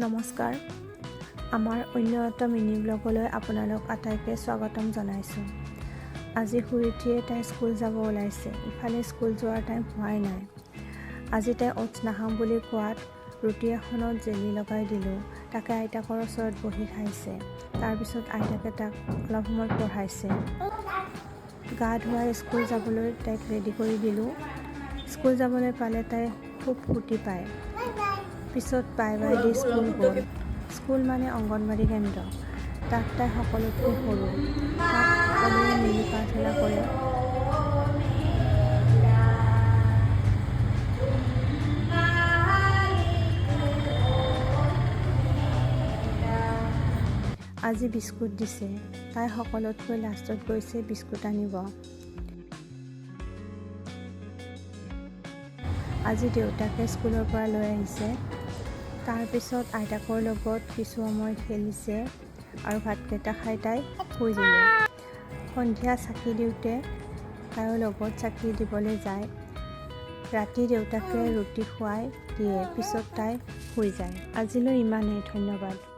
নমস্কাৰ, আমাৰ অন্য এটা মিনি ব্লগলৈ আপোনালোক আটাইকে স্বাগতম জনাইছোঁ। আজি শুই উঠিয়ে তাই স্কুল যাব ওলাইছে। ইফালে স্কুল যোৱাৰ টাইম হোৱাই নাই। আজি তাই অ'টছ নাখাম বুলি কোৱাত ৰুটি এখনত জেলি লগাই দিলোঁ। তাকে আইতাকৰ ওচৰত বহি খাইছে। তাৰপিছত আইতাকে তাক অলপ সময় পঢ়াইছে। গা ধুৱাই স্কুল যাবলৈ তাইক ৰেডি কৰি দিলোঁ। স্কুল যাবলৈ পালে তাই খুব ফূৰ্তি পায়। পিছত বাই বাই দি স্কুল গ'ল। স্কুল মানে অংগনবাড়ী কেন্দ্ৰ। তাত তাই সকলোতকৈ সৰু। তাত সকলোৱে মিলি প্ৰাৰ্থনা কৰে। আজি বিস্কুট দিছে। তাই সকলোতকৈ লাষ্টত গৈছে বিস্কুট আনিব। আজি দেউতাকে স্কুলৰ পৰা লৈ আহিছে। তাৰপিছত আইতাকৰ লগত কিছু সময় খেলিছে আৰু ভাতকেইটা খাই তাই শুই দিলে। সন্ধিয়া চাকি দিওঁতে তাইও লগত চাকি দিবলৈ যায়। ৰাতি দেউতাকে ৰুটি খুৱাই দিয়ে। পিছত তাই শুই যায়। আজিলৈ ইমানেই। ধন্যবাদ।